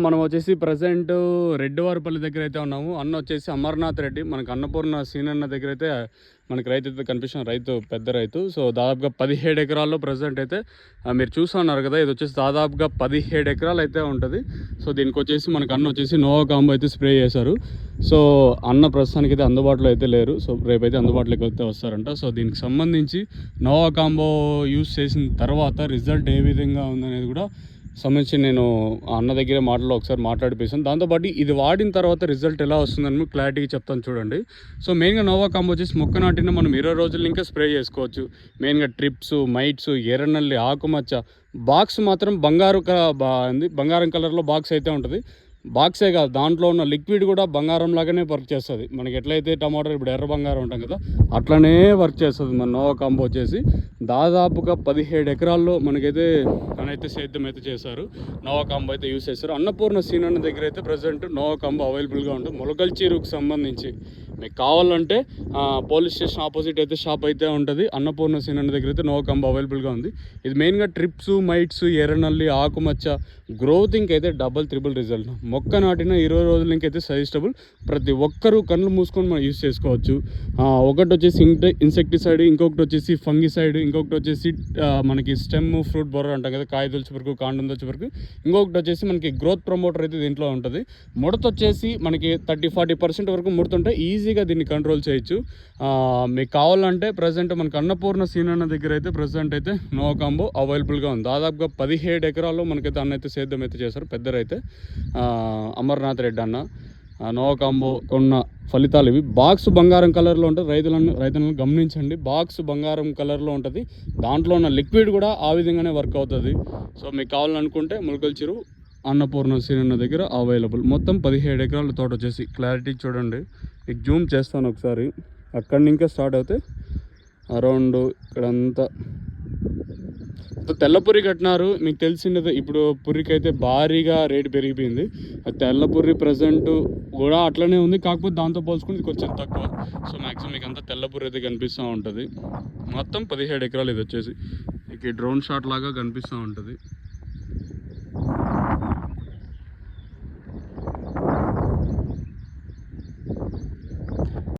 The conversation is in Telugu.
మనం వచ్చేసి ప్రజెంట్ రెడ్డివారిపల్లి దగ్గర అయితే ఉన్నాము. అన్న వచ్చేసి అమర్నాథ్ రెడ్డి, మనకు అన్నపూర్ణ సీనన్న దగ్గర అయితే మనకి రైతు అయితే కనిపిస్తున్న రైతు, పెద్ద రైతు. సో దాదాపుగా 17 ఎకరాల్లో ప్రజెంట్ అయితే మీరు చూస్తున్నారు కదా, ఇది వచ్చేసి దాదాపుగా 17 ఎకరాలు అయితే ఉంటుంది. సో దీనికి వచ్చేసి మనకు అన్న వచ్చేసి నోవా కాంబో అయితే స్ప్రే చేశారు. సో అన్న ప్రస్తుతానికి అయితే అందుబాటులో అయితే లేరు. సో రేపైతే అందుబాటులోకి అయితే వస్తారంట. సో దీనికి సంబంధించి నోవా కాంబో యూస్ చేసిన తర్వాత రిజల్ట్ ఏ విధంగా ఉందనేది కూడా సంబంధించి నేను అన్న దగ్గర మాటలో ఒకసారి మాట్లాడిపోయాను. దాంతోపాటు ఇది వాడిన తర్వాత రిజల్ట్ ఎలా వస్తుందని క్లారిటీగా చెప్తాను చూడండి. సో మెయిన్గా నోవా కాంబో వచ్చేసి మొక్క నాటిన మనం 20 రోజులు ఇంకా స్ప్రే చేసుకోవచ్చు. మెయిన్గా ట్రిప్స్, మైట్స్, ఎర్రనల్లి, ఆకుమచ్చ, బాక్స్ మాత్రం బంగారం కలర్లో బాక్స్ అయితే ఉంటుంది. బాక్సే కాదు, దాంట్లో ఉన్న లిక్విడ్ కూడా బంగారం లాగానే వర్క్ చేస్తుంది. మనకి ఎట్లయితే టమాటో ఇప్పుడు ఎర్ర బంగారం ఉంటాం కదా, అట్లనే వర్క్ చేస్తుంది మన నోవా కాంబో వచ్చేసి. దాదాపుగా 17 ఎకరాల్లో మనకైతే సేద్యం అయితే చేశారు. నోవా కాంబో అయితే యూస్ చేస్తారు. అన్నపూర్ణ సీనన్న దగ్గర అయితే ప్రజెంట్ నోవా కాంబో అవైలబుల్గా ఉంటుంది. మొలకల్చీరుకు సంబంధించి మీకు కావాలంటే పోలీస్ స్టేషన్ ఆపోజిట్ అయితే షాప్ అయితే ఉంటుంది. అన్నపూర్ణ సీనన్న దగ్గర అయితే నోవా కాంబో అవైలబుల్గా ఉంది. ఇది మెయిన్గా ట్రిప్స్, మైట్స్, ఎర్రనల్లి, ఆకుమచ్చ, గ్రోతింగ్ అయితే డబల్ త్రిబుల్ రిజల్ట్. మొక్క నాటిన 20 రోజుల ఇంకైతే సజెస్టబుల్. ప్రతి ఒక్కరూ కళ్ళు మూసుకొని మనం యూస్ చేసుకోవచ్చు. ఒకటి వచ్చేసి ఇన్సెక్టిసైడ్, ఇంకొకటి వచ్చేసి ఫంగిసైడ్, ఇంకొకటి వచ్చేసి మనకి స్టెమ్ ఫ్రూట్ బొర్ర అంటాం కదా, కాయ దొలిచే వరకు, కాండం దొలిచే వరకు. ఇంకొకటి వచ్చేసి మనకి గ్రోత్ ప్రమోటర్ అయితే దీంట్లో ఉంటుంది. ముడత వచ్చేసి మనకి 30-40% వరకు ముడుతుంటే ఈజీగా దీన్ని కంట్రోల్ చేయొచ్చు. మీకు కావాలంటే ప్రజెంట్ మనకి అన్నపూర్ణ సీనన్న దగ్గర అయితే ప్రజెంట్ అయితే నోవా కాంబో అవైలబుల్గా ఉంది. దాదాపుగా 17 ఎకరాల్లో మనకైతే అన్న అయితే సేద్యం అయితే చేశారు, పెద్దరైతే అమర్నాథ్ రెడ్డి అన్న. నోవా కాంబో కొన్న ఫలితాలు ఇవి. బాక్స్ బంగారం కలర్లో ఉంటుంది. రైతులను గమనించండి, బాక్స్ బంగారం కలర్లో ఉంటుంది. దాంట్లో ఉన్న లిక్విడ్ కూడా ఆ విధంగానే వర్క్ అవుతుంది. సో మీకు కావాలనుకుంటే ములకల్చెరు అన్నపూర్ణ సీనన్న దగ్గర అవైలబుల్. మొత్తం 17 ఎకరాల తోట వచ్చేసి క్లారిటీ చూడండి. మీకు జూమ్ చేస్తాను ఒకసారి. అక్కడి నుంచి స్టార్ట్ అవుతే అరౌండ్ ఇక్కడంతా తెల్ల పుర్రి కట్టినారు. మీకు తెలిసిందే, ఇప్పుడు పుర్రికి అయితే భారీగా రేటు పెరిగిపోయింది. తెల్ల పుర్రి ప్రజెంట్ కూడా అట్లనే ఉంది, కాకపోతే దాంతో పోల్చుకుంటే కొంచెం తక్కువ. సో మ్యాక్సిమం మీకు అంతా తెల్ల పుర్రి అయితే కనిపిస్తూ ఉంటుంది. మొత్తం 17 ఎకరాలు ఇది వచ్చేసి. మీకు డ్రోన్ షాట్ లాగా కనిపిస్తూ ఉంటుంది.